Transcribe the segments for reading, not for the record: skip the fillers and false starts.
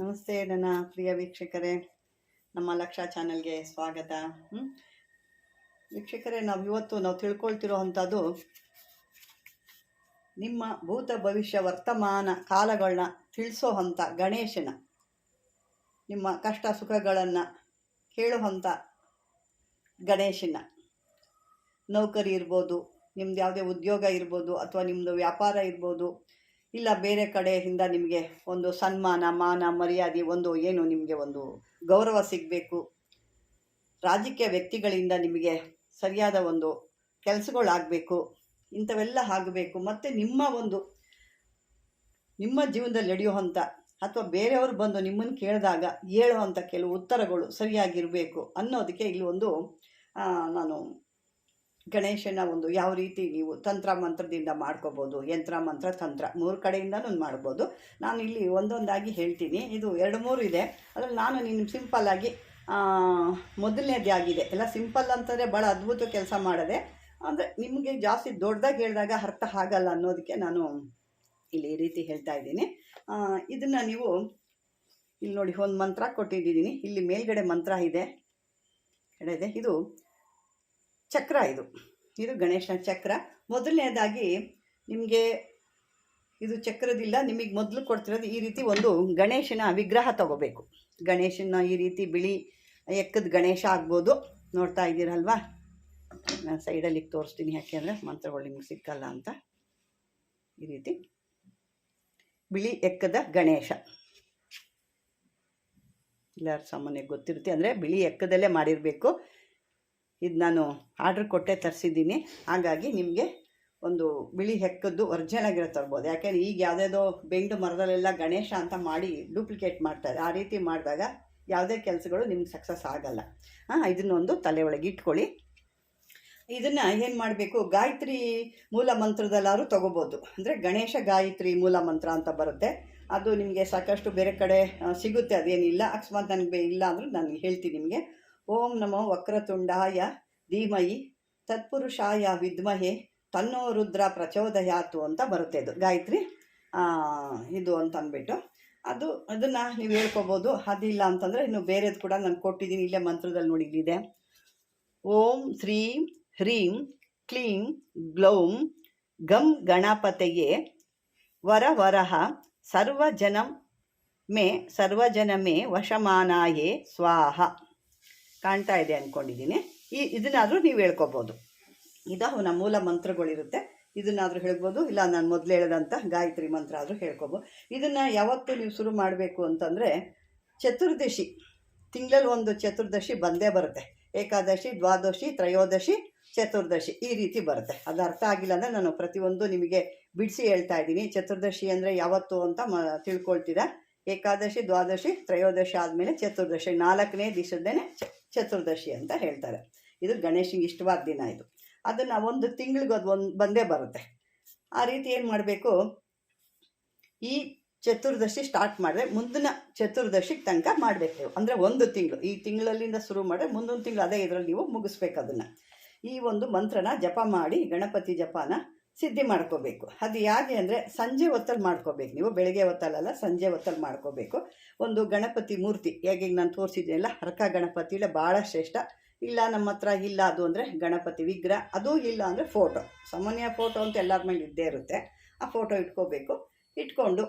ನಮಸ್ತೆ ನನ್ನ ಪ್ರಿಯ ವೀಕ್ಷಕರೇ, ನಮ್ಮ ಲಕ್ಷ ಚಾನಲ್ಗೆ ಸ್ವಾಗತ. ವೀಕ್ಷಕರೇ, ನಾವು ತಿಳ್ಕೊಳ್ತಿರೋ ಅಂಥದ್ದು ನಿಮ್ಮ ಭೂತ ಭವಿಷ್ಯ ವರ್ತಮಾನ ಕಾಲಗಳನ್ನ ತಿಳಿಸೋ ಅಂಥ ಗಣೇಶನ, ನಿಮ್ಮ ಕಷ್ಟ ಸುಖಗಳನ್ನು ಹೇಳುವಂಥ ಗಣೇಶನ. ನೌಕರಿ ಇರ್ಬೋದು, ನಿಮ್ದು ಯಾವುದೇ ಉದ್ಯೋಗ ಇರ್ಬೋದು, ಅಥವಾ ನಿಮ್ಮದು ವ್ಯಾಪಾರ ಇರ್ಬೋದು, ಇಲ್ಲ ಬೇರೆ ಕಡೆಯಿಂದ ನಿಮಗೆ ಒಂದು ಸನ್ಮಾನ ಮಾನ ಮರ್ಯಾದೆ, ನಿಮಗೆ ಒಂದು ಗೌರವ ಸಿಗಬೇಕು, ರಾಜಕೀಯ ವ್ಯಕ್ತಿಗಳಿಂದ ನಿಮಗೆ ಸರಿಯಾದ ಒಂದು ಕೆಲಸಗಳಾಗಬೇಕು, ಇಂಥವೆಲ್ಲ ಆಗಬೇಕು. ಮತ್ತು ನಿಮ್ಮ ಜೀವನದಲ್ಲಿ ನಡೆಯುವಂಥ ಅಥವಾ ಬೇರೆಯವರು ಬಂದು ನಿಮ್ಮನ್ನು ಕೇಳಿದಾಗ ಹೇಳುವಂಥ ಕೆಲವು ಉತ್ತರಗಳು ಸರಿಯಾಗಿರಬೇಕು ಅನ್ನೋದಕ್ಕೆ ಇಲ್ಲಿ ನಾನು ಗಣೇಶನ ಯಾವ ರೀತಿ ನೀವು ತಂತ್ರ ಮಂತ್ರದಿಂದ ಮಾಡ್ಕೋಬೋದು, ಯಂತ್ರ ಮಂತ್ರ ತಂತ್ರ 3 ಕಡೆಯಿಂದನೂ ಮಾಡ್ಬೋದು. ನಾನು ಇಲ್ಲಿ ಒಂದೊಂದಾಗಿ ಹೇಳ್ತೀನಿ. ಇದು 2-3 ಇದೆ. ಅದರಲ್ಲಿ ನಾನು ಸಿಂಪಲ್ಲಾಗಿ ಮೊದಲನೇದೇ ಆಗಿದೆ. ಎಲ್ಲ ಸಿಂಪಲ್ ಅಂತಂದರೆ ಭಾಳ ಅದ್ಭುತ ಕೆಲಸ ಮಾಡಿದೆ. ಅಂದರೆ ನಿಮಗೆ ಜಾಸ್ತಿ ದೊಡ್ಡದಾಗಿ ಹೇಳಿದಾಗ ಅರ್ಥ ಆಗಲ್ಲ ಅನ್ನೋದಕ್ಕೆ ನಾನು ಇಲ್ಲಿ ಈ ರೀತಿ ಹೇಳ್ತಾ ಇದ್ದೀನಿ. ಇದನ್ನು ನೀವು ಇಲ್ಲಿ ನೋಡಿ, ಒಂದು ಮಂತ್ರ ಕೊಟ್ಟಿದ್ದೀನಿ. ಇಲ್ಲಿ ಮೇಲ್ಗಡೆ ಮಂತ್ರ ಇದೆ, ಇದು ಚಕ್ರ. ಇದು ಗಣೇಶನ ಚಕ್ರ. ಮೊದಲನೇದಾಗಿ ನಿಮಗೆ ಇದು ಚಕ್ರದಿಲ್ಲ, ನಿಮಗೆ ಮೊದಲು ಕೊಡ್ತಿರೋದು ಈ ರೀತಿ ಒಂದು ಗಣೇಶನ ವಿಗ್ರಹ ತಗೋಬೇಕು. ಗಣೇಶನ ಈ ರೀತಿ ಬಿಳಿ ಎಕ್ಕದ ಗಣೇಶ ಆಗ್ಬೋದು. ನೋಡ್ತಾ ಇದ್ದೀರಲ್ವಾ, ನಾನು ಸೈಡಲ್ಲಿ ತೋರಿಸ್ತೀನಿ, ಯಾಕೆಂದರೆ ಮಂತ್ರಗಳು ನಿಮ್ಗೆ ಸಿಕ್ಕಲ್ಲ ಅಂತ. ಈ ರೀತಿ ಬಿಳಿ ಎಕ್ಕದ ಗಣೇಶ ಎಲ್ಲರೂ ಸಾಮಾನ್ಯವಾಗಿ ಗೊತ್ತಿರುತ್ತೆ, ಅಂದರೆ ಬಿಳಿ ಎಕ್ಕದಲ್ಲೇ ಮಾಡಿರಬೇಕು. ಇದು ನಾನು ಆರ್ಡ್ರ್ ಕೊಟ್ಟೆ ತರಿಸಿದ್ದೀನಿ. ಹಾಗಾಗಿ ನಿಮಗೆ ಒಂದು ಬಿಳಿ ಎಕ್ಕದ್ದು ಒರಿಜಿನಲ್ ಆಗಿರೋ ತರ್ಬೋದು. ಯಾಕೆಂದರೆ ಈಗ ಯಾವುದೇದೋ ಬೆಂಡು ಮರದಲ್ಲೆಲ್ಲ ಗಣೇಶ ಅಂತ ಮಾಡಿ ಡೂಪ್ಲಿಕೇಟ್ ಮಾಡ್ತಾರೆ. ಆ ರೀತಿ ಮಾಡಿದಾಗ ಯಾವುದೇ ಕೆಲಸಗಳು ನಿಮ್ಗೆ ಸಕ್ಸಸ್ ಆಗಲ್ಲ. ಇದನ್ನೊಂದು ತಲೆ ಒಳಗೆ ಇಟ್ಕೊಳ್ಳಿ. ಇದನ್ನು ಏನು ಮಾಡಬೇಕು, ಗಾಯತ್ರಿ ಮೂಲ ಮಂತ್ರದಲ್ಲಾದ್ರೂ ತೊಗೋಬೋದು. ಅಂದರೆ ಗಣೇಶ ಗಾಯತ್ರಿ ಮೂಲ ಮಂತ್ರ ಅಂತ ಬರುತ್ತೆ. ಅದು ನಿಮಗೆ ಸಾಕಷ್ಟು ಬೇರೆ ಕಡೆ ಸಿಗುತ್ತೆ, ಅದೇನಿಲ್ಲ. ಅಕಸ್ಮಾತ್ ನನಗೆ ಇಲ್ಲ ಅಂದರೆ ನಾನು ಹೇಳ್ತೀನಿ ನಿಮಗೆ. ಓಂ ನಮೋ ವಕ್ರತುಂಡಾಯ ಧೀಮಹಿ ತತ್ಪುರುಷಾಯ ವಿದ್ಮಹೆ ತನ್ನೋ ರುದ್ರ ಪ್ರಚೋದಯಾತು ಅಂತ ಬರುತ್ತೆ. ಇದು ಗಾಯತ್ರಿ ಇದು ಅಂತ ಅಂದ್ಬಿಟ್ಟು ಅದನ್ನು ನೀವು ಹೇಳ್ಕೊಬೋದು. ಅದಿಲ್ಲ ಅಂತಂದರೆ ಇನ್ನು ಬೇರೆದು ಕೂಡ ನಾನು ಕೊಟ್ಟಿದ್ದೀನಿ, ಇಲ್ಲೇ ಮಂತ್ರದಲ್ಲಿ ನೋಡಿ ಇಲ್ಲಿದೆ. ಓಂ ಶ್ರೀಂ ಹ್ರೀಂ ಕ್ಲೀಂ ಗ್ಲೌಂ ಗಂ ಗಣಪತಯೇ ವರವರಹ ಸರ್ವಜನಮೇ ವಶಮಾನಾಯೇ ಸ್ವಾಹ. ಕಾಣ್ತಾ ಇದೆ ಅಂದ್ಕೊಂಡಿದ್ದೀನಿ. ಇದನ್ನಾದರೂ ನೀವು ಹೇಳ್ಕೊಬೋದು. ಇದು ಅವನ ಮೂಲ ಮಂತ್ರಗಳಿರುತ್ತೆ, ಇದನ್ನಾದರೂ ಹೇಳ್ಬೋದು. ಇಲ್ಲ ನಾನು ಮೊದಲು ಹೇಳಿದಂಥ ಗಾಯತ್ರಿ ಮಂತ್ರ ಆದರೂ ಹೇಳ್ಕೊಬೋದು. ಇದನ್ನು ಯಾವತ್ತೂ ನೀವು ಶುರು ಮಾಡಬೇಕು ಅಂತಂದರೆ ಚತುರ್ದಶಿ, ತಿಂಗಳಲ್ಲಿ ಒಂದು ಚತುರ್ದಶಿ ಬಂದೇ ಬರುತ್ತೆ. ಏಕಾದಶಿ, ದ್ವಾದಶಿ, ತ್ರಯೋದಶಿ, ಚತುರ್ದಶಿ ಈ ರೀತಿ ಬರುತ್ತೆ. ಅದು ಅರ್ಥ ಆಗಿಲ್ಲ ಅಂದರೆ ನಾನು ಪ್ರತಿಯೊಂದು ನಿಮಗೆ ಬಿಡಿಸಿ ಹೇಳ್ತಾ ಇದ್ದೀನಿ. ಚತುರ್ದಶಿ ಅಂದರೆ ಯಾವತ್ತು ಅಂತ ತಿಳ್ಕೊಳ್ತೀರಾ. ಏಕಾದಶಿ, ದ್ವಾದಶಿ, ತ್ರಯೋದಶಿ ಆದಮೇಲೆ ಚತುರ್ದಶಿ, 4ನೇ ದಿವಸದ್ದೇನೆ ಚತುರ್ದಶಿ ಅಂತ ಹೇಳ್ತಾರೆ. ಇದು ಗಣೇಶನಿಗೆ ಇಷ್ಟವಾದ ದಿನ. ಇದು ಅದನ್ನು ಒಂದು ತಿಂಗಳಿಗೆ ಅದು ಬಂದೇ ಬರುತ್ತೆ. ಆ ರೀತಿ ಏನು ಮಾಡಬೇಕು, ಈ ಚತುರ್ದಶಿ ಸ್ಟಾರ್ಟ್ ಮಾಡಿದ್ರೆ ಮುಂದಿನ ಚತುರ್ದಶಿಗೆ ತನಕ ಮಾಡಬೇಕು ನೀವು. ಅಂದರೆ ಒಂದು ತಿಂಗಳು, ಈ ತಿಂಗಳಲ್ಲಿಂದ ಶುರು ಮಾಡಿದ್ರೆ ಮುಂದೊಂದು ತಿಂಗಳು ಅದೇ ಇದರಲ್ಲಿ ನೀವು ಮುಗಿಸ್ಬೇಕು. ಅದನ್ನು ಈ ಒಂದು ಮಂತ್ರನ ಜಪ ಮಾಡಿ ಗಣಪತಿ ಜಪನ ಸಿದ್ಧಿ ಮಾಡ್ಕೋಬೇಕು. ಅದು ಹೇಗೆ ಅಂದರೆ ಸಂಜೆ ಹೊತ್ತಲ್ಲಿ ಮಾಡ್ಕೋಬೇಕು ನೀವು, ಬೆಳಗ್ಗೆ ಹೊತ್ತಲ್ಲ, ಸಂಜೆ ಹೊತ್ತಲ್ಲಿ ಮಾಡ್ಕೋಬೇಕು. ಒಂದು ಗಣಪತಿ ಮೂರ್ತಿ ಹೇಗೆ ನಾನು ತೋರಿಸಿದ್ದೀನಲ್ಲ, ಹರಕ ಗಣಪತಿ ಭಾಳ ಶ್ರೇಷ್ಠ. ಇಲ್ಲ ನಮ್ಮ ಹತ್ರ ಇಲ್ಲ ಅದು ಅಂದರೆ ಗಣಪತಿ ವಿಗ್ರಹ, ಅದು ಇಲ್ಲ ಅಂದರೆ ಫೋಟೋ, ಸಾಮಾನ್ಯ ಫೋಟೋ ಅಂತ ಎಲ್ಲರ ಮೇಲೆ ಇದ್ದೇ ಇರುತ್ತೆ. ಆ ಫೋಟೋ ಇಟ್ಕೋಬೇಕು. ಇಟ್ಕೊಂಡು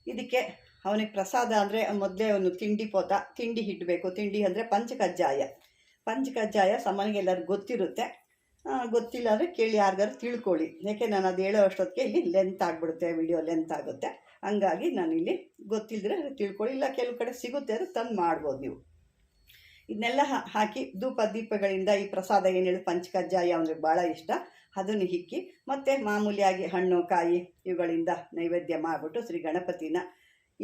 ಇದಕ್ಕೆ ಅವನಿಗೆ ಪ್ರಸಾದ ಅಂದರೆ ಮೊದಲೇ ಒಂದು ತಿಂಡಿ ಇಡಬೇಕು. ತಿಂಡಿ ಅಂದರೆ ಪಂಚಕಜ್ಜಾಯ ಸಾಮಾನ್ಯ ಎಲ್ಲರಿಗೂ ಗೊತ್ತಿರುತ್ತೆ. ಗೊತ್ತಿಲ್ಲ ಅಂದರೆ ಕೇಳಿ, ಯಾರಿಗಾರು ತಿಳ್ಕೊಳ್ಳಿ. ಯಾಕೆ ನಾನು ಅದು ಹೇಳೋ ಅಷ್ಟೊತ್ತಿಗೆ ಇಲ್ಲಿ ಲೆಂತ್ ಆಗಿಬಿಡುತ್ತೆ, ವಿಡಿಯೋ ಲೆಂತ್ ಆಗುತ್ತೆ. ಹಂಗಾಗಿ ನಾನಿಲ್ಲಿ ಗೊತ್ತಿಲ್ಲದ್ರೆ ತಿಳ್ಕೊಳ್ಳಿ. ಇಲ್ಲ ಕೆಲವು ಕಡೆ ಸಿಗುತ್ತೆ, ಅದು ತಂದು ಮಾಡ್ಬೋದು ನೀವು. ಇದನ್ನೆಲ್ಲ ಹಾಕಿ ಧೂಪ ದೀಪಗಳಿಂದ ಈ ಪ್ರಸಾದ ಏನು ಹೇಳಿ ಪಂಚಕಜ್ಜಾಯ ಅವ್ರಿಗೆ ಭಾಳ ಇಷ್ಟ, ಅದನ್ನು ಹಿಕ್ಕಿ ಮತ್ತು ಮಾಮೂಲಿಯಾಗಿ ಹಣ್ಣು ಕಾಯಿ ಇವುಗಳಿಂದ ನೈವೇದ್ಯ ಮಾಡಿಬಿಟ್ಟು ಶ್ರೀ ಗಣಪತಿನ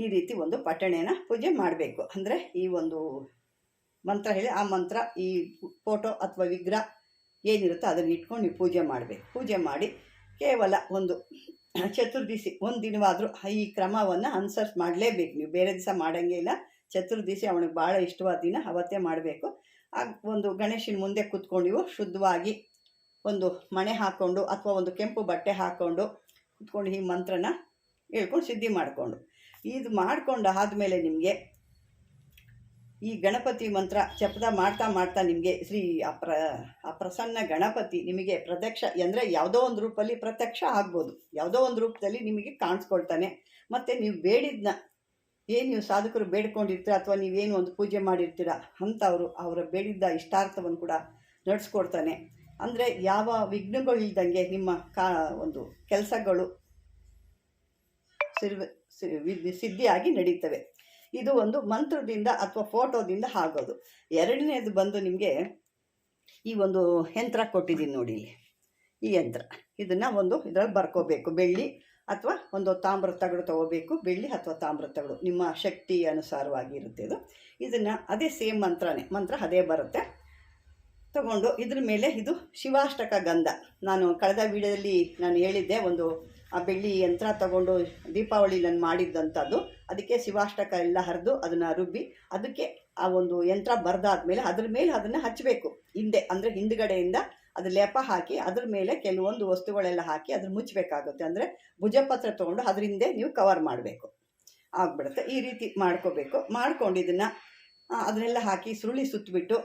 ಈ ರೀತಿ ಒಂದು ಪಠಣೆನ ಪೂಜೆ ಮಾಡಬೇಕು. ಅಂದರೆ ಈ ಒಂದು ಮಂತ್ರ ಹೇಳಿ ಆ ಮಂತ್ರ ಈ ಫೋಟೋ ಅಥವಾ ವಿಗ್ರಹ ಏನಿರುತ್ತೋ ಅದನ್ನು ಇಟ್ಕೊಂಡು ನೀವು ಪೂಜೆ ಮಾಡಬೇಕು. ಪೂಜೆ ಮಾಡಿ ಕೇವಲ ಒಂದು ಚತುರ್ದಿಸಿ ಒಂದು ದಿನವಾದರೂ ಈ ಕ್ರಮವನ್ನು ಅನುಸರಿಸಿ ಮಾಡಲೇಬೇಕು ನೀವು. ಬೇರೆ ದಿವಸ ಮಾಡೋಂಗೇ ಇಲ್ಲ. ಚತುರ್ದಿಸಿ ಅವನಿಗೆ ಭಾಳ ಇಷ್ಟವಾದ ದಿನ ಅವತ್ತೇ ಮಾಡಬೇಕು. ಒಂದು ಗಣೇಶನ ಮುಂದೆ ಕೂತ್ಕೊಂಡು ನೀವು ಶುದ್ಧವಾಗಿ ಒಂದು ಮಣೆ ಹಾಕ್ಕೊಂಡು ಅಥವಾ ಒಂದು ಕೆಂಪು ಬಟ್ಟೆ ಹಾಕ್ಕೊಂಡು ಕೂತ್ಕೊಂಡು ಈ ಮಂತ್ರನ ಹೇಳ್ಕೊಂಡು ಸಿದ್ಧಿ ಮಾಡಿಕೊಂಡು ಇದು ಮಾಡಿಕೊಂಡು ಆದಮೇಲೆ ನಿಮಗೆ ಈ ಗಣಪತಿ ಮಂತ್ರ ಜಪದ ಮಾಡ್ತಾ ಮಾಡ್ತಾ ನಿಮಗೆ ಪ್ರಸನ್ನ ಗಣಪತಿ ನಿಮಗೆ ಪ್ರತ್ಯಕ್ಷ ಅಂದರೆ ಯಾವುದೋ ಒಂದು ರೂಪದಲ್ಲಿ ಪ್ರತ್ಯಕ್ಷ ಆಗ್ಬೋದು, ಯಾವುದೋ ಒಂದು ರೂಪದಲ್ಲಿ ನಿಮಗೆ ಕಾಣಿಸ್ಕೊಳ್ತಾನೆ. ಮತ್ತು ನೀವು ಬೇಡಿದ್ನ ಏನು ನೀವು ಸಾಧಕರು ಬೇಡ್ಕೊಂಡಿರ್ತೀರ ಅಥವಾ ನೀವೇನು ಒಂದು ಪೂಜೆ ಮಾಡಿರ್ತೀರ ಅಂಥವರು ಅವರ ಬೇಡಿದ್ದ ಇಷ್ಟಾರ್ಥವನ್ನು ಕೂಡ ನಡೆಸ್ಕೊಡ್ತಾನೆ. ಅಂದರೆ ಯಾವ ವಿಘ್ನಗಳು ಇಲ್ದಂಗೆ ನಿಮ್ಮ ಒಂದು ಕೆಲಸಗಳು ಸಿದ್ಧಿಯಾಗಿ ನಡೀತವೆ. ಇದು ಒಂದು ಮಂತ್ರದಿಂದ ಅಥವಾ ಫೋಟೋದಿಂದ ಆಗೋದು. ಎರಡನೇದು ಬಂದು ನಿಮಗೆ ಈ ಒಂದು ಯಂತ್ರ ಕೊಟ್ಟಿದ್ದೀನಿ ನೋಡಿ, ಈ ಯಂತ್ರ ಇದನ್ನು ಒಂದು ಇದರಲ್ಲಿ ಬರ್ಕೋಬೇಕು. ಬೆಳ್ಳಿ ಅಥವಾ ಒಂದು ತಾಮ್ರ ತಗಡು ತೊಗೋಬೇಕು, ಬೆಳ್ಳಿ ಅಥವಾ ತಾಮ್ರ ತಗಡು ನಿಮ್ಮ ಶಕ್ತಿ ಅನುಸಾರವಾಗಿರುತ್ತೆ ಇದು. ಇದನ್ನು ಅದೇ ಸೇಮ್ ಮಂತ್ರ ಅದೇ ಬರುತ್ತೆ ತಗೊಂಡು ಇದ್ರ ಮೇಲೆ ಇದು ಶಿವಾಷ್ಟಕ ಗಂಧ. ನಾನು ಕಳೆದ ವಿಡಿಯೋದಲ್ಲಿ ನಾನು ಹೇಳಿದ್ದೆ, ಒಂದು ಆ ಬೆಳ್ಳಿ ಯಂತ್ರ ತಗೊಂಡು ದೀಪಾವಳಿ ನಾನು ಮಾಡಿದ್ದಂಥದ್ದು. ಅದಕ್ಕೆ ಶಿವಾಷ್ಟಕ ಎಲ್ಲ ಹರಿದು ಅದನ್ನು ರುಬ್ಬಿ ಅದಕ್ಕೆ ಆ ಒಂದು ಯಂತ್ರ ಬರೆದಾದ್ಮೇಲೆ ಅದ್ರ ಮೇಲೆ ಅದನ್ನು ಹಚ್ಚಬೇಕು. ಅಂದರೆ ಹಿಂದುಗಡೆಯಿಂದ ಅದು ಲೇಪ ಹಾಕಿ ಅದ್ರ ಮೇಲೆ ಕೆಲವೊಂದು ವಸ್ತುಗಳೆಲ್ಲ ಹಾಕಿ ಅದ್ರ ಮುಚ್ಚಬೇಕಾಗುತ್ತೆ. ಅಂದರೆ ಭುಜಪತ್ರ ತೊಗೊಂಡು ಅದ್ರ ಹಿಂದೆ ನೀವು ಕವರ್ ಮಾಡಬೇಕು, ಆಗ್ಬಿಡುತ್ತೆ. ಈ ರೀತಿ ಮಾಡ್ಕೋಬೇಕು. ಮಾಡ್ಕೊಂಡು ಇದನ್ನು ಅದನ್ನೆಲ್ಲ ಹಾಕಿ ಸುರುಳಿ ಸುತ್ತಬಿಟ್ಟು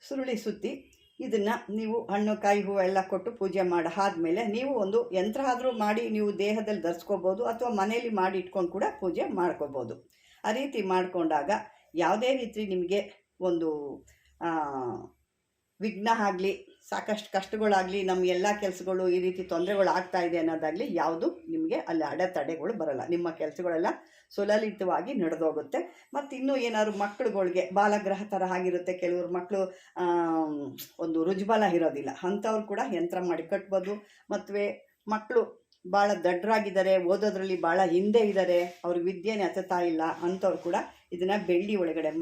ಸುರುಳಿ ಸುತ್ತಿ ಇದನ್ನು ನೀವು ಹಣ್ಣು ಕಾಯಿ ಹೂವು ಎಲ್ಲ ಕೊಟ್ಟು ಪೂಜೆ ಆದಮೇಲೆ ನೀವು ಒಂದು ಯಂತ್ರ ಆದರೂ ಮಾಡಿ ನೀವು ದೇಹದಲ್ಲಿ ಧರಿಸ್ಕೋಬೋದು ಅಥವಾ ಮನೆಯಲ್ಲಿ ಮಾಡಿ ಇಟ್ಕೊಂಡು ಕೂಡ ಪೂಜೆ ಮಾಡ್ಕೋಬೋದು. ಆ ರೀತಿ ಮಾಡಿಕೊಂಡಾಗ ಯಾವುದೇ ರೀತಿ ನಿಮಗೆ ಒಂದು ವಿಘ್ನ ಆಗಲಿ, ಸಾಕಷ್ಟು ಕಷ್ಟಗಳಾಗಲಿ, ನಮ್ಮ ಎಲ್ಲ ಕೆಲಸಗಳು ಈ ರೀತಿ ತೊಂದರೆಗಳು ಆಗ್ತಾಯಿದೆ ಅನ್ನೋದಾಗಲಿ ಯಾವುದು ನಿಮಗೆ ಅಲ್ಲಿ ಅಡೆತಡೆಗಳು ಬರೋಲ್ಲ. ನಿಮ್ಮ ಕೆಲಸಗಳೆಲ್ಲ ಸುಲಲಿತವಾಗಿ ನಡೆದೋಗುತ್ತೆ. ಮತ್ತು ಇನ್ನೂ ಏನಾದ್ರು ಮಕ್ಕಳುಗಳಿಗೆ ಬಾಲಗ್ರಹ ಥರ ಆಗಿರುತ್ತೆ, ಕೆಲವ್ರ ಮಕ್ಕಳು ಒಂದು ರುಜುಬಲ ಇರೋದಿಲ್ಲ, ಅಂಥವ್ರು ಕೂಡ ಯಂತ್ರ ಮಾಡಿ ಕಟ್ಬೋದು. ಮತ್ತು ಮಕ್ಕಳು ಭಾಳ ದಡ್ಡರಾಗಿದ್ದಾರೆ, ಓದೋದ್ರಲ್ಲಿ ಭಾಳ ಹಿಂದೆ ಇದ್ದಾರೆ, ಅವ್ರಿಗೆ ವಿದ್ಯೆನೇ ಹತ್ತುತ್ತಾ ಇಲ್ಲ ಅಂಥವ್ರು ಕೂಡ ಇದನ್ನು ಬೆಳ್ಳಿ ಒಳಗಡೆ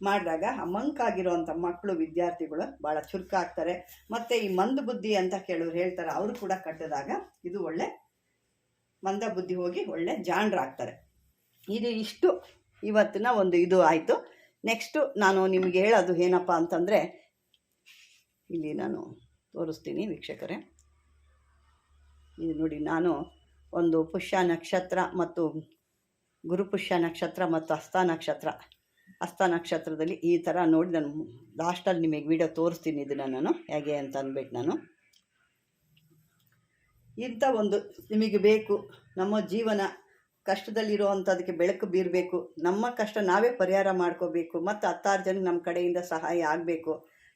ಮಾಡಿದಾಗ ಮಂಕಾಗಿರೋವಂಥ ಮಕ್ಕಳು ವಿದ್ಯಾರ್ಥಿಗಳು ಭಾಳ ಚುರುಕಾಗ್ತಾರೆ. ಮತ್ತು ಈ ಮಂದ ಬುದ್ಧಿ ಅಂತ ಕೆಲವ್ರು ಹೇಳ್ತಾರೆ, ಅವರು ಕೂಡ ಕಟ್ಟಿದಾಗ ಇದು ಒಳ್ಳೆ ಮಂದ ಬುದ್ಧಿ ಹೋಗಿ ಒಳ್ಳೆ ಜಾಣರಾಗ್ತಾರೆ. ಇದು ಇಷ್ಟು ಇವತ್ತಿನ ಒಂದು ಇದು ಆಯಿತು. ನೆಕ್ಸ್ಟು ನಾನು ನಿಮಗೆ ಹೇಳೋದು ಏನಪ್ಪ ಅಂತಂದರೆ, ಇಲ್ಲಿ ನಾನು ತೋರಿಸ್ತೀನಿ ವೀಕ್ಷಕರೇ. ಇದು ನೋಡಿ, ನಾನು ಒಂದು ಪುಷ್ಯ ನಕ್ಷತ್ರ ಮತ್ತು ಗುರುಪುಷ್ಯ ನಕ್ಷತ್ರ ಮತ್ತು ಹಸ್ತ ನಕ್ಷತ್ರದಲ್ಲಿ ಈ ಥರ ನೋಡಿ ನಾನು ಲಾಸ್ಟಲ್ಲಿ ನಿಮಗೆ ವಿಡಿಯೋ ತೋರಿಸ್ತೀನಿ ಇದನ್ನು ನಾನು ಹೇಗೆ ಅಂತ ಅಂದ್ಬಿಟ್ಟು. ನಾನು ಇಂಥ ಒಂದು ನಿಮಗೆ ಬೇಕು, ನಮ್ಮ ಜೀವನ ಕಷ್ಟದಲ್ಲಿರುವಂಥದಕ್ಕೆ ಬೆಳಕು ಬೀರಬೇಕು, ನಮ್ಮ ಕಷ್ಟ ನಾವೇ ಪರಿಹಾರ ಮಾಡ್ಕೋಬೇಕು, ಮತ್ತು 10 ಜನ ನಮ್ಮ ಕಡೆಯಿಂದ ಸಹಾಯ ಆಗಬೇಕು.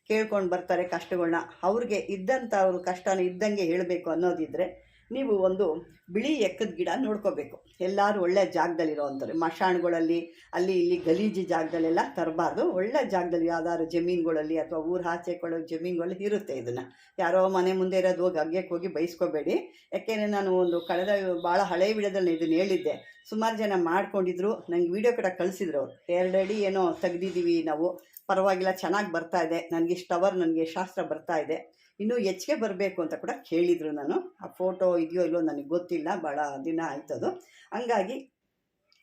ಕೇಳ್ಕೊಂಡು ಬರ್ತಾರೆ ಕಷ್ಟಗಳನ್ನ, ಅವ್ರಿಗೆ ಇದ್ದಂಥವ್ರು ಕಷ್ಟನ ಇದ್ದಂಗೆ ಹೇಳಬೇಕು ಅನ್ನೋದಿದ್ದರೆ ನೀವು ಒಂದು ಬಿಳಿ ಎಕ್ಕದ ಗಿಡ ನೋಡ್ಕೋಬೇಕು. ಎಲ್ಲರೂ ಒಳ್ಳೆ ಜಾಗದಲ್ಲಿರೋವಂಥವ್ರು, ಮಶಾಣಗಳಲ್ಲಿ ಅಲ್ಲಿ ಇಲ್ಲಿ ಗಲೀಜು ಜಾಗದಲ್ಲೆಲ್ಲ ತರಬಾರ್ದು. ಒಳ್ಳೆ ಜಾಗದಲ್ಲಿ ಯಾವ್ದಾದ್ರು ಜಮೀನುಗಳಲ್ಲಿ ಅಥವಾ ಊರು ಆಚೆ ಕೊಡೋ ಜಮೀನುಗಳಲ್ಲಿ ಇರುತ್ತೆ. ಇದನ್ನು ಯಾರೋ ಮನೆ ಮುಂದೆ ಇರೋದು ಹೋಗಿ ಅಗ್ಗಕ್ಕೆ ಹೋಗಿ ಬೈಸ್ಕೋಬೇಡಿ. ಯಾಕೆಂದರೆ ನಾನು ಒಂದು ಕಳೆದ ಭಾಳ ಹಳೆಯ ವಿಡಿಯೋದಲ್ಲಿ ಇದನ್ನು ಹೇಳಿದ್ದೆ. ಸುಮಾರು ಜನ ಮಾಡ್ಕೊಂಡಿದ್ರು, ನನಗೆ ವಿಡಿಯೋ ಕೂಡ ಕಳಿಸಿದ್ರು. ಅವರು 2 ಅಡಿ ಏನೋ ತೆಗ್ದಿದ್ದೀವಿ ನಾವು, ಪರವಾಗಿಲ್ಲ, ಚೆನ್ನಾಗಿ ಬರ್ತಾಯಿದೆ, ನನಗೆ ಇಷ್ಟು ಅವರ್ ನನಗೆ ಶಾಸ್ತ್ರ ಬರ್ತಾಯಿದೆ, ಇನ್ನೂ ಹೆಚ್ಚಿಗೆ ಬರಬೇಕು ಅಂತ ಕೂಡ ಕೇಳಿದರು. ನಾನು ಆ ಫೋಟೋ ಇದೆಯೋ ಇಲ್ಲೋ ನನಗೆ ಗೊತ್ತಿಲ್ಲ, ಭಾಳ ದಿನ ಆಯ್ತದು. ಹಂಗಾಗಿ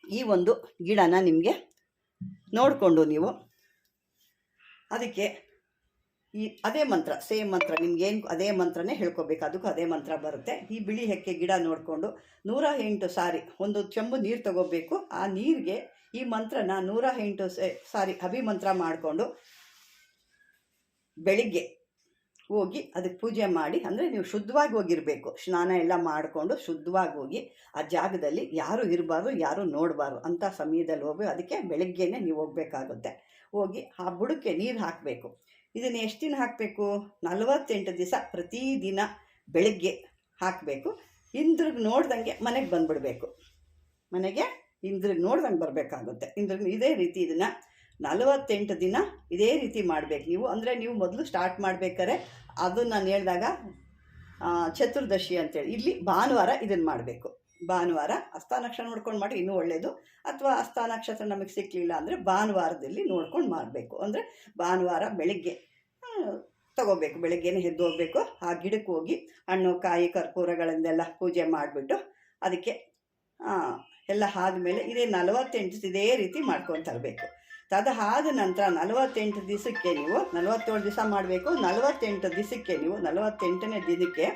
ಈ ಒಂದು ಗಿಡನ ನಿಮಗೆ ನೋಡಿಕೊಂಡು ನೀವು ಅದಕ್ಕೆ ಅದೇ ಮಂತ್ರ, ಸೇಮ್ ಮಂತ್ರ, ನಿಮ್ಗೇನು ಅದೇ ಮಂತ್ರನೇ ಹೇಳ್ಕೊಬೇಕು, ಅದಕ್ಕೂ ಅದೇ ಮಂತ್ರ ಬರುತ್ತೆ. ಈ ಬಿಳಿ ಹೆಕ್ಕೆ ಗಿಡ ನೋಡಿಕೊಂಡು 108 ಸಾರಿ ಒಂದು ಚೆಂಬು ನೀರು ತಗೋಬೇಕು. ಆ ನೀರಿಗೆ ಈ ಮಂತ್ರನ 108 ಸಾರಿ ಅಭಿಮಂತ್ರ ಮಾಡಿಕೊಂಡು ಬೆಳಿಗ್ಗೆ ಹೋಗಿ ಅದಕ್ಕೆ ಪೂಜೆ ಮಾಡಿ, ಅಂದರೆ ನೀವು ಶುದ್ಧವಾಗಿ ಹೋಗಿರಬೇಕು, ಸ್ನಾನ ಎಲ್ಲ ಮಾಡಿಕೊಂಡು ಶುದ್ಧವಾಗಿ ಹೋಗಿ ಆ ಜಾಗದಲ್ಲಿ ಯಾರೂ ಇರಬಾರ್ದು, ಯಾರೂ ನೋಡಬಾರ್ದು ಅಂಥ ಸಮಯದಲ್ಲಿ ಹೋಗಿ ಅದಕ್ಕೆ ಬೆಳಗ್ಗೆನೇ ನೀವು ಹೋಗಬೇಕಾಗುತ್ತೆ. ಹೋಗಿ ಆ ಬುಡಕ್ಕೆ ನೀರು ಹಾಕಬೇಕು. ಇದನ್ನು ಎಷ್ಟು ದಿನ ಹಾಕಬೇಕು? 48 ದಿವಸ ಪ್ರತಿದಿನ ಬೆಳಗ್ಗೆ ಹಾಕಬೇಕು. ಹಿಂದ್ರಿಗೆ ನೋಡ್ದಂಗೆ ಮನೆಗೆ ಬಂದುಬಿಡಬೇಕು. ಮನೆಗೆ ಹಿಂದ್ರಿಗೆ ನೋಡ್ದಂಗೆ ಬರಬೇಕಾಗುತ್ತೆ. ಇದೇ ರೀತಿ ಇದನ್ನು 48 ದಿನ ಇದೇ ರೀತಿ ಮಾಡಬೇಕು ನೀವು. ಅಂದರೆ ನೀವು ಮೊದಲು ಸ್ಟಾರ್ಟ್ ಮಾಡಬೇಕಾದ್ರೆ ಅದು ನಾನು ಹೇಳಿದಾಗ ಚತುರ್ದಶಿ ಅಂತೇಳಿ, ಇಲ್ಲಿ ಭಾನುವಾರ ಇದನ್ನು ಮಾಡಬೇಕು. ಭಾನುವಾರ ಹಸ್ತ ನಕ್ಷತ್ರ ನೋಡ್ಕೊಂಡು ಮಾಡಿ ಇನ್ನೂ ಒಳ್ಳೆಯದು. ಅಥವಾ ಹಸ್ತ ನಕ್ಷತ್ರ ನಮಗೆ ಸಿಕ್ಕಲಿಲ್ಲ ಅಂದರೆ ಭಾನುವಾರದಲ್ಲಿ ನೋಡ್ಕೊಂಡು ಮಾಡಬೇಕು. ಅಂದರೆ ಭಾನುವಾರ ಬೆಳಗ್ಗೆ ತಗೋಬೇಕು, ಬೆಳಗ್ಗೆನೇ ಎದ್ದು ಹೋಗಬೇಕು. ಆ ಗಿಡಕ್ಕೆ ಹೋಗಿ ಹಣ್ಣು ಕಾಯಿ ಕರ್ಪೂರಗಳಿಂದೆಲ್ಲ ಪೂಜೆ ಮಾಡಿಬಿಟ್ಟು ಅದಕ್ಕೆ ಎಲ್ಲ ಆದಮೇಲೆ ಇದೇ 48 ಇದೇ ರೀತಿ ಮಾಡ್ಕೊಂಡು ತರಬೇಕು. ಅದಾದ ನಂತರ 48 ದಿವಸಕ್ಕೆ ನೀವು 47 ದಿವಸ ಮಾಡಬೇಕು. 48 ದಿವಸಕ್ಕೆ ನೀವು 48ನೇ ದಿನಕ್ಕೆ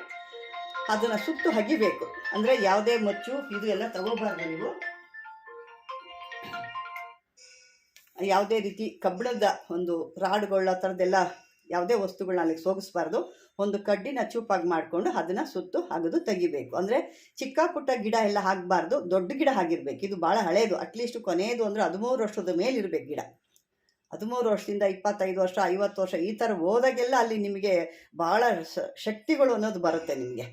ಅದನ್ನು ಸುತ್ತು ಹಗಿಬೇಕು. ಅಂದರೆ ಯಾವುದೇ ಮಚ್ಚು ಇದು ಎಲ್ಲ ತಗೋಬಾರ್ದು ನೀವು. ಯಾವುದೇ ರೀತಿ ಕಬ್ಬಿಣದ ಒಂದು ರಾಡ್ಗಳ ಥರದ್ದೆಲ್ಲ ಯಾವುದೇ ವಸ್ತುಗಳನ್ನ ಅಲ್ಲಿಗೆ ಸೋಗಿಸ್ಬಾರ್ದು. ಒಂದು ಕಡ್ಡಿನ ಚೂಪಾಗಿ ಮಾಡಿಕೊಂಡು ಅದನ್ನು ಸುತ್ತು ಅಗದು ತೆಗಿಬೇಕು. ಅಂದರೆ ಚಿಕ್ಕ ಪುಟ್ಟ ಗಿಡ ಎಲ್ಲ ಆಗಬಾರ್ದು, ದೊಡ್ಡ ಗಿಡ ಆಗಿರ್ಬೇಕು. ಇದು ಭಾಳ ಹಳೇದು, ಅಟ್ಲೀಸ್ಟ್ ಕೊನೆಯದು ಅಂದರೆ 13 ವರ್ಷದ ಮೇಲಿರಬೇಕು ಗಿಡ. 13 ವರ್ಷದಿಂದ 25 ವರ್ಷ 50 ವರ್ಷ ಈ ಥರ ಹೋದಾಗೆಲ್ಲ ಅಲ್ಲಿ ನಿಮಗೆ ಭಾಳ ಶಕ್ತಿಗಳು ಅನ್ನೋದು ಬರುತ್ತೆ. ನಿಮಗೆ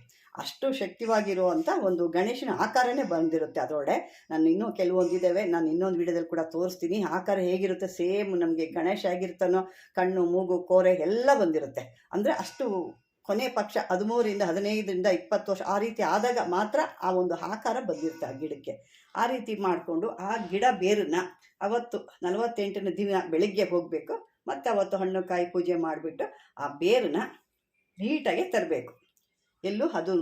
ಅಷ್ಟು ಶಕ್ತಿವಾಗಿರುವಂಥ ಒಂದು ಗಣೇಶನ ಆಕಾರನೇ ಬಂದಿರುತ್ತೆ ಅದರೊಳಗೆ. ನಾನು ಇನ್ನೂ ಕೆಲವೊಂದಿದ್ದಾವೆ, ನಾನು ಇನ್ನೊಂದು ವಿಡಿಯೋದಲ್ಲಿ ಕೂಡ ತೋರಿಸ್ತೀನಿ. ಆಕಾರ ಹೇಗಿರುತ್ತೆ, ಸೇಮ್ ನಮಗೆ ಗಣೇಶ ಆಗಿರ್ತಾನೋ, ಕಣ್ಣು ಮೂಗು ಕೋರೆ ಎಲ್ಲ ಬಂದಿರುತ್ತೆ. ಅಂದರೆ ಅಷ್ಟು ಕೊನೆ ಪಕ್ಷ 13ರಿಂದ 15ರಿಂದ 20 ವರ್ಷ ಆ ರೀತಿ ಆದಾಗ ಮಾತ್ರ ಆ ಒಂದು ಆಕಾರ ಬಂದಿರುತ್ತೆ ಆ ಗಿಡಕ್ಕೆ. ಆ ರೀತಿ ಮಾಡಿಕೊಂಡು ಆ ಗಿಡ ಬೇರನ್ನ ಅವತ್ತು 48ನೇ ದಿನ ಬೆಳಿಗ್ಗೆ ಹೋಗಬೇಕು. ಮತ್ತು ಅವತ್ತು ಹಣ್ಣು ಕಾಯಿ ಪೂಜೆ ಮಾಡಿಬಿಟ್ಟು ಆ ಬೇರನ್ನ ನೀಟಾಗಿ ತರಬೇಕು. ಎಲ್ಲೂ ಅದು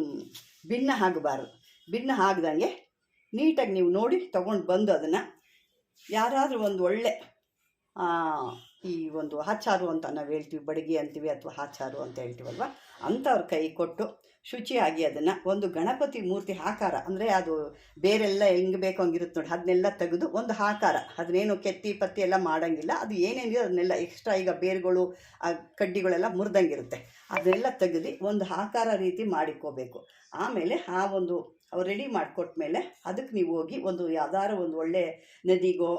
ಭಿನ್ನ ಆಗಬಾರ್ದು. ಭಿನ್ನ ಆಗದಂಗೆ ನೀಟಾಗಿ ನೀವು ನೋಡಿ ತೊಗೊಂಡು ಬಂದು ಅದನ್ನು ಯಾರಾದರೂ ಒಂದು ಒಳ್ಳೆ ಈ ಒಂದು ಆಚಾರು ಅಂತ ನಾವು ಹೇಳ್ತೀವಿ, ಬಡಿಗೆ ಅಂತೀವಿ ಅಥವಾ ಆಚಾರು ಅಂತ ಹೇಳ್ತೀವಲ್ವ, ಅಂಥವ್ರ ಕೈ ಕೊಟ್ಟು ಶುಚಿಯಾಗಿ ಅದನ್ನು ಒಂದು ಗಣಪತಿ ಮೂರ್ತಿ ಆಕಾರ, ಅಂದರೆ ಅದು ಬೇರೆಲ್ಲ ಹೆಂಗೆ ಬೇಕು ಹಂಗಿರುತ್ತೆ ನೋಡಿ, ಅದನ್ನೆಲ್ಲ ತೆಗೆದು ಒಂದು ಆಕಾರ, ಅದನ್ನೇನು ಕೆತ್ತಿ ಪತ್ತಿ ಎಲ್ಲ ಮಾಡೋಂಗಿಲ್ಲ. ಅದು ಏನೇನಿದೆ ಅದನ್ನೆಲ್ಲ ಎಕ್ಸ್ಟ್ರಾ ಈಗ ಬೇರುಗಳು ಆ ಕಡ್ಡಿಗಳೆಲ್ಲ ಮುರಿದಂಗಿರುತ್ತೆ, ಅದನ್ನೆಲ್ಲ ತೆಗೆದು ಒಂದು ಆಕಾರ ರೀತಿ ಮಾಡಿಕೋಬೇಕು. ಆಮೇಲೆ ಆ ಒಂದು ಅವ್ರು ರೆಡಿ ಮಾಡಿಕೊಟ್ಮೇಲೆ ಅದಕ್ಕೆ ನೀವು ಹೋಗಿ ಒಂದು ಯಾವ್ದಾರು ಒಂದು ಒಳ್ಳೆ ನದಿಗೋ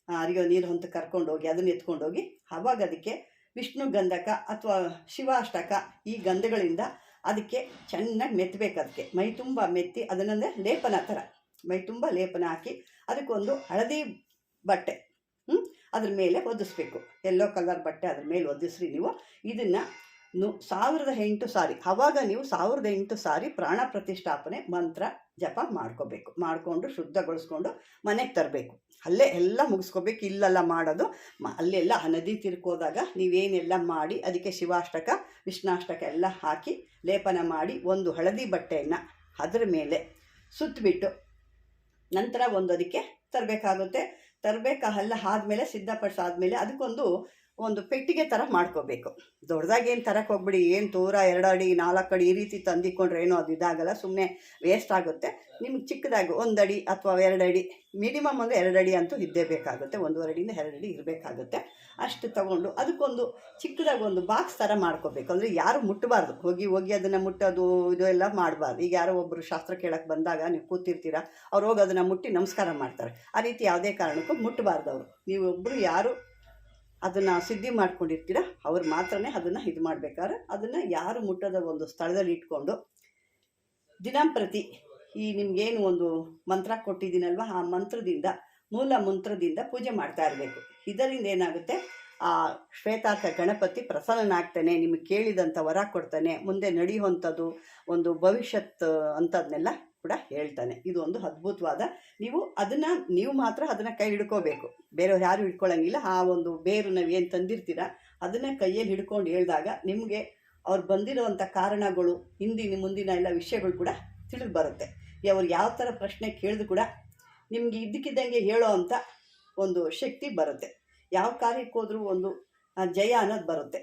ಹರಿಯೋ ನೀರು ಅಂತ ಕರ್ಕೊಂಡೋಗಿ ಅದನ್ನು ಎತ್ಕೊಂಡೋಗಿ ಆವಾಗ ಅದಕ್ಕೆ ವಿಷ್ಣು ಗಂಧಕ ಅಥವಾ ಶಿವಾಷ್ಟಕ ಈ ಗಂಧಗಳಿಂದ ಅದಕ್ಕೆ ಚೆನ್ನಾಗಿ ಮೆತ್ತಬೇಕು. ಅದಕ್ಕೆ ಮೈ ತುಂಬ ಮೆತ್ತಿ ಅದನ್ನಂದರೆ ಲೇಪನ ಥರ ಮೈ ತುಂಬ ಲೇಪನ ಹಾಕಿ ಅದಕ್ಕೊಂದು ಹಳದಿ ಬಟ್ಟೆ ಅದ್ರ ಮೇಲೆ ಒದಿಸ್ಬೇಕು. ಯೆಲ್ಲೋ ಕಲರ್ ಬಟ್ಟೆ ಅದ್ರ ಮೇಲೆ ಒದಿಸ್ರಿ. ನೀವು ಇದನ್ನು 1008 ಸಾರಿ, ಆವಾಗ ನೀವು 1008 ಸಾರಿ ಪ್ರಾಣ ಪ್ರತಿಷ್ಠಾಪನೆ ಮಂತ್ರ ಜಪ ಮಾಡ್ಕೋಬೇಕು. ಮಾಡಿಕೊಂಡು ಶುದ್ಧಗೊಳಿಸ್ಕೊಂಡು ಮನೆಗೆ ತರಬೇಕು. ಅಲ್ಲೇ ಎಲ್ಲ ಮುಗಿಸ್ಕೋಬೇಕು. ಇಲ್ಲೆಲ್ಲ ಮಾಡೋದು ಅಲ್ಲೆಲ್ಲ ನದಿ ತಿರ್ಕೋದಾಗ ನೀವೇನೆಲ್ಲ ಮಾಡಿ ಅದಕ್ಕೆ ಶಿವಾಷ್ಟಕ ವಿಷ್ಣಾಷ್ಟಕ ಎಲ್ಲ ಹಾಕಿ ಲೇಪನ ಮಾಡಿ ಒಂದು ಹಳದಿ ಬಟ್ಟೆಯನ್ನು ಅದರ ಮೇಲೆ ಸುತ್ತಬಿಟ್ಟು ನಂತರ ಒಂದು ಅದಕ್ಕೆ ತರಬೇಕಾಗುತ್ತೆ. ತರಬೇಕಾಗಲ್ಲ ಆದಮೇಲೆ ಸಿದ್ಧಪಡಿಸಾದ್ಮೇಲೆ ಅದಕ್ಕೊಂದು ಪೆಟ್ಟಿಗೆ ಥರ ಮಾಡ್ಕೋಬೇಕು. ದೊಡ್ಡದಾಗೇನು ತರಕ್ಕೆ ಹೋಗ್ಬಿಡಿ, ಏನು 2 ಅಡಿ 4 ಅಡಿ ಈ ರೀತಿ ತಂದಿಕೊಂಡ್ರೆ ಏನೋ ಅದು ಇದಾಗಲ್ಲ, ಸುಮ್ಮನೆ ವೇಸ್ಟ್ ಆಗುತ್ತೆ. ನಿಮ್ಗೆ ಚಿಕ್ಕದಾಗಿ 1 ಅಡಿ ಅಥವಾ 2 ಅಡಿ, ಮಿನಿಮಮ್ ಅಂದರೆ 2 ಅಡಿ ಅಂತೂ ಇದ್ದೇ ಬೇಕಾಗುತ್ತೆ. 1.5 ಅಡಿಯಿಂದ 2 ಅಡಿ ಇರಬೇಕಾಗುತ್ತೆ. ಅಷ್ಟು ತೊಗೊಂಡು ಅದಕ್ಕೊಂದು ಚಿಕ್ಕದಾಗಿ ಒಂದು ಬಾಕ್ಸ್ ಥರ ಮಾಡ್ಕೋಬೇಕು. ಅಂದರೆ ಯಾರು ಮುಟ್ಟಬಾರ್ದು, ಹೋಗಿ ಅದನ್ನು ಮುಟ್ಟೋದು ಇದು ಎಲ್ಲ ಮಾಡಬಾರ್ದು. ಈಗ ಯಾರೋ ಒಬ್ಬರು ಶಾಸ್ತ್ರ ಕೇಳೋಕ್ಕೆ ಬಂದಾಗ ನೀವು ಕೂತಿರ್ತೀರ, ಅವ್ರು ಹೋಗಿ ಅದನ್ನು ಮುಟ್ಟಿ ನಮಸ್ಕಾರ ಮಾಡ್ತಾರೆ. ಆ ರೀತಿ ಯಾವುದೇ ಕಾರಣಕ್ಕೂ ಮುಟ್ಟಬಾರ್ದು ಅವರು. ನೀವೊಬ್ಬರು ಯಾರು ಅದನ್ನು ಸಿದ್ಧಿ ಮಾಡ್ಕೊಂಡಿರ್ತೀರ ಅವ್ರು ಮಾತ್ರನೇ ಅದನ್ನು ಇದು ಮಾಡಬೇಕಾದ್ರೆ ಅದನ್ನು ಯಾರು ಮುಟ್ಟೋದ ಒಂದು ಸ್ಥಳದಲ್ಲಿ ಇಟ್ಕೊಂಡು ದಿನಂಪ್ರತಿ ಈ ನಿಮಗೇನು ಒಂದು ಮಂತ್ರ ಕೊಟ್ಟಿದ್ದೀನಲ್ವ ಆ ಮಂತ್ರದಿಂದ ಮೂಲ ಮಂತ್ರದಿಂದ ಪೂಜೆ ಮಾಡ್ತಾ ಇರಬೇಕು. ಇದರಿಂದ ಏನಾಗುತ್ತೆ, ಆ ಶ್ವೇತಾರ್ಕ ಗಣಪತಿ ಪ್ರಸನ್ನನಾಗ್ತಾನೆ, ನಿಮಗೆ ಕೇಳಿದಂಥ ವರ ಕೊಡ್ತಾನೆ, ಮುಂದೆ ನಡೆಯುವಂಥದ್ದು ಒಂದು ಭವಿಷ್ಯತ್ ಅಂಥದ್ದನ್ನೆಲ್ಲ ಕೂಡ ಹೇಳ್ತಾನೆ. ಇದು ಒಂದು ಅದ್ಭುತವಾದ, ನೀವು ಮಾತ್ರ ಅದನ್ನು ಕೈ ಹಿಡ್ಕೋಬೇಕು, ಬೇರೆಯವ್ರು ಯಾರು ಹಿಡ್ಕೊಳ್ಳೋಂಗಿಲ್ಲ. ಆ ಒಂದು ಬೇರು ನಾವು ಏನು ತಂದಿರ್ತೀರ ಅದನ್ನೇ ಕೈಯಲ್ಲಿ ಹಿಡ್ಕೊಂಡು ಹೇಳಿದಾಗ ನಿಮಗೆ ಅವ್ರು ಬಂದಿರೋವಂಥ ಕಾರಣಗಳು ಹಿಂದಿನ ಮುಂದಿನ ಎಲ್ಲ ವಿಷಯಗಳು ಕೂಡ ತಿಳಿದು ಬರುತ್ತೆ. ಅವ್ರು ಯಾವ ಥರ ಪ್ರಶ್ನೆ ಕೇಳಿದ್ರು ಕೂಡ ನಿಮಗೆ ಇದ್ದಕ್ಕಿದ್ದಂಗೆ ಹೇಳೋ ಅಂಥ ಒಂದು ಶಕ್ತಿ ಬರುತ್ತೆ. ಯಾವ ಕಾರ್ಯಕ್ಕೆ ಹೋದ್ರೂ ಒಂದು ಜಯ ಅನ್ನೋದು ಬರುತ್ತೆ.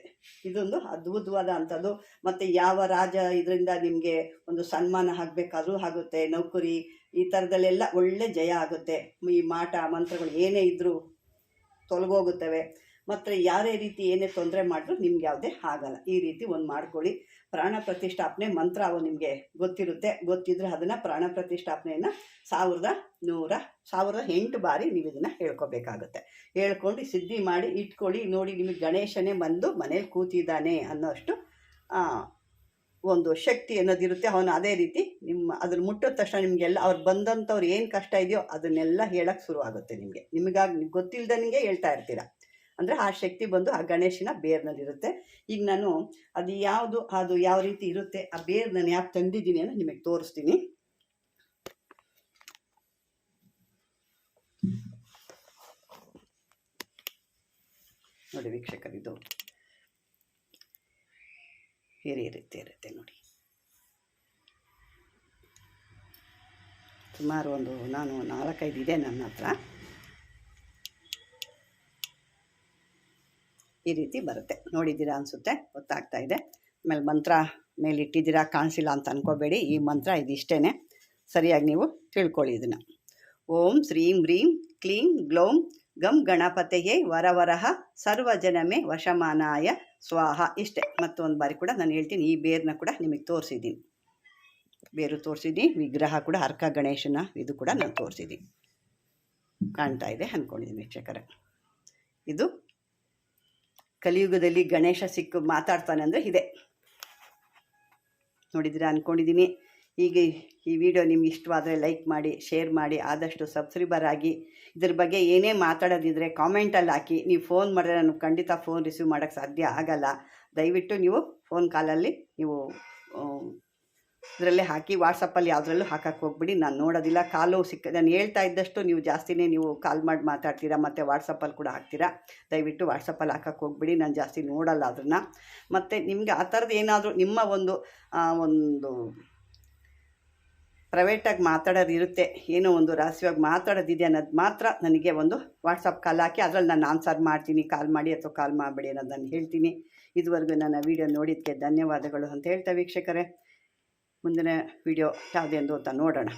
ಇದೊಂದು ಅದ್ಭುತವಾದ ಅಂಥದ್ದು. ಮತ್ತು ಯಾವ ರಾಜ ಇದರಿಂದ ನಿಮಗೆ ಒಂದು ಸನ್ಮಾನ ಆಗಬೇಕಾದ್ರೂ ಆಗುತ್ತೆ, ನೌಕರಿ ಈ ಥರದಲ್ಲೆಲ್ಲ ಒಳ್ಳೆ ಜಯ ಆಗುತ್ತೆ. ಈ ಮಾಟ ಮಂತ್ರಗಳು ಏನೇ ಇದ್ದರೂ ತೊಲಗೋಗುತ್ತವೆ. ಮತ್ತು ಯಾರೇ ರೀತಿ ಏನೇ ತೊಂದರೆ ಮಾಡಿದ್ರು ನಿಮ್ಗೆ ಯಾವುದೇ ಆಗಲ್ಲ. ಈ ರೀತಿ ಒಂದು ಮಾಡ್ಕೊಳ್ಳಿ. ಪ್ರಾಣ ಪ್ರತಿಷ್ಠಾಪನೆ ಮಂತ್ರ ಅವು ನಿಮಗೆ ಗೊತ್ತಿದ್ರೆ ಅದನ್ನು ಪ್ರಾಣ ಪ್ರತಿಷ್ಠಾಪನೆಯನ್ನು 1008 ಬಾರಿ ನೀವು ಇದನ್ನು ಹೇಳ್ಕೊಬೇಕಾಗುತ್ತೆ. ಹೇಳ್ಕೊಂಡು ಸಿದ್ಧಿ ಮಾಡಿ ಇಟ್ಕೊಳ್ಳಿ. ನೋಡಿ, ನಿಮಗೆ ಗಣೇಶನೇ ಬಂದು ಮನೇಲಿ ಕೂತಿದ್ದಾನೆ ಅನ್ನೋಷ್ಟು ಒಂದು ಶಕ್ತಿ ಅನ್ನೋದಿರುತ್ತೆ. ಅವನು ಅದೇ ರೀತಿ ಅದನ್ನು ಮುಟ್ಟಿದ ತಕ್ಷಣ ನಿಮಗೆಲ್ಲ ಅವ್ರು ಬಂದಂಥವ್ರು ಏನು ಕಷ್ಟ ಇದೆಯೋ ಅದನ್ನೆಲ್ಲ ಹೇಳೋಕ್ಕೆ ಶುರು ಆಗುತ್ತೆ. ನಿಮಗಾಗಿ ಗೊತ್ತಿಲ್ಲದಂಗೆ ಹೇಳ್ತಾ ಇರ್ತೀರ. ಅಂದರೆ ಆ ಶಕ್ತಿ ಬಂದು ಆ ಗಣೇಶನ ಬೇರ್ನಲ್ಲಿರುತ್ತೆ. ಈಗ ನಾನು ಅದು ಯಾವ ರೀತಿ ಇರುತ್ತೆ, ಆ ಬೇರು ನಾನು ಯಾಕೆ ತಂದಿದ್ದೀನಿ ಅಂತ ನಿಮಗೆ ತೋರಿಸ್ತೀನಿ. ನೋಡಿ ವೀಕ್ಷಕರು, ಇದು ಈ ರೀತಿ ಇರುತ್ತೆ ನೋಡಿ. ಸುಮಾರು ನಾನು 4-5 ಇದೆ ನನ್ನ ಹತ್ರ. ಈ ರೀತಿ ಬರುತ್ತೆ, ನೋಡಿದ್ದೀರಾ ಅನಿಸುತ್ತೆ, ಗೊತ್ತಾಗ್ತಾ ಇದೆ. ಆಮೇಲೆ ಮಂತ್ರ ಮೇಲೆ ಇಟ್ಟಿದ್ದೀರಾ ಕಾಣಿಸಿಲ್ಲ ಅಂತ ಅಂದ್ಕೋಬೇಡಿ. ಈ ಮಂತ್ರ ಇದಿಷ್ಟೇ, ಸರಿಯಾಗಿ ನೀವು ತಿಳ್ಕೊಳ್ಳಿ ಇದನ್ನು. ಓಂ ಶ್ರೀಂ ಹ್ರೀಂ ಕ್ಲೀಂ ಗ್ಲೌಂ ಗಂ ಗಣಪತಿಯೇ ವರವರಹ ಸರ್ವಜನಮೇ ವಶಮಾನಾಯ ಸ್ವಾಹ. ಇಷ್ಟೇ. ಮತ್ತೊಂದು ಬಾರಿ ಕೂಡ ನಾನು ಹೇಳ್ತೀನಿ. ಈ ಬೇರನ್ನ ಕೂಡ ನಿಮಗೆ ತೋರಿಸಿದ್ದೀನಿ, ಬೇರು ತೋರಿಸಿದ್ದೀನಿ, ವಿಗ್ರಹ ಕೂಡ ಅರ್ಕ ಗಣೇಶನ ಇದು ಕೂಡ ನಾನು ತೋರಿಸಿದ್ದೀನಿ. ಕಾಣ್ತಾ ಇದೆ ಅಂದ್ಕೊಂಡಿದ್ದೀನಿ ವೀಕ್ಷಕರೇ. ಇದು ಕಲಿಯುಗದಲ್ಲಿ ಗಣೇಶ ಸಿಕ್ಕು ಮಾತಾಡ್ತಾನೆ ಅಂದರೆ ಇದೆ, ನೋಡಿದ್ದೀರಾ ಅಂದ್ಕೊಂಡಿದ್ದೀನಿ. ಈಗ ಈ ವಿಡಿಯೋ ನಿಮ್ಗೆ ಇಷ್ಟವಾದರೆ ಲೈಕ್ ಮಾಡಿ, ಶೇರ್ ಮಾಡಿ, ಆದಷ್ಟು ಸಬ್ಸ್ಕ್ರೈಬರ್ ಆಗಿ. ಇದ್ರ ಬಗ್ಗೆ ಏನೇ ಮಾತಾಡೋದಿದ್ರೆ ಕಾಮೆಂಟಲ್ಲಿ ಹಾಕಿ. ನೀವು ಫೋನ್ ಮಾಡಿದ್ರೆ ನಾನು ಖಂಡಿತ ಫೋನ್ ರಿಸೀವ್ ಮಾಡೋಕ್ಕೆ ಸಾಧ್ಯ ಆಗಲ್ಲ. ದಯವಿಟ್ಟು ನೀವು ಫೋನ್ ಕಾಲಲ್ಲಿ ನೀವು ಇದರಲ್ಲೇ ಹಾಕಿ, ವಾಟ್ಸಪ್ಪಲ್ಲಿ ಯಾವುದ್ರಲ್ಲೂ ಹಾಕಕ್ಕೆ ಹೋಗ್ಬಿಡಿ. ನಾನು ನೋಡೋದಿಲ್ಲ. ಕಾಲು ನಾನು ಹೇಳ್ತಾ ಇದ್ದಷ್ಟು ನೀವು ಜಾಸ್ತಿನೇ ನೀವು ಕಾಲ್ ಮಾಡಿ ಮಾತಾಡ್ತೀರಾ, ಮತ್ತು ವಾಟ್ಸಪ್ಪಲ್ಲಿ ಕೂಡ ಹಾಕ್ತೀರಾ. ದಯವಿಟ್ಟು ವಾಟ್ಸಪ್ಪಲ್ಲಿ ಹಾಕಕ್ಕೆ ಹೋಗ್ಬಿಡಿ, ನಾನು ಜಾಸ್ತಿ ನೋಡಲ್ಲ ಅದನ್ನು. ಮತ್ತು ನಿಮಗೆ ಆ ಥರದ್ದು ಏನಾದರೂ ನಿಮ್ಮ ಒಂದು ಪ್ರೈವೇಟಾಗಿ ಮಾತಾಡೋದು ಇರುತ್ತೆ, ಏನೋ ಒಂದು ರಹಸ್ಯವಾಗಿ ಮಾತಾಡೋದಿದೆ ಅನ್ನೋದು ಮಾತ್ರ ನನಗೆ ಒಂದು ವಾಟ್ಸಪ್ ಕಾಲ್ ಹಾಕಿ, ಅದರಲ್ಲಿ ನಾನು ಆನ್ಸರ್ ಮಾಡ್ತೀನಿ. ಕಾಲ್ ಮಾಡಿ ಅಥವಾ ಕಾಲ್ ಮಾಡಬೇಡಿ ಅನ್ನೋದು ನಾನು ಹೇಳ್ತೀನಿ. ಇದುವರೆಗೂ ನನ್ನ ವೀಡಿಯೋ ನೋಡಿದ್ದಕ್ಕೆ ಧನ್ಯವಾದಗಳು ಅಂತ ಹೇಳ್ತಾ ವೀಕ್ಷಕರೇ, ಮುಂದಿನ ವೀಡಿಯೋ ಯಾವುದೆಂದು ಅಂತ ನೋಡೋಣ.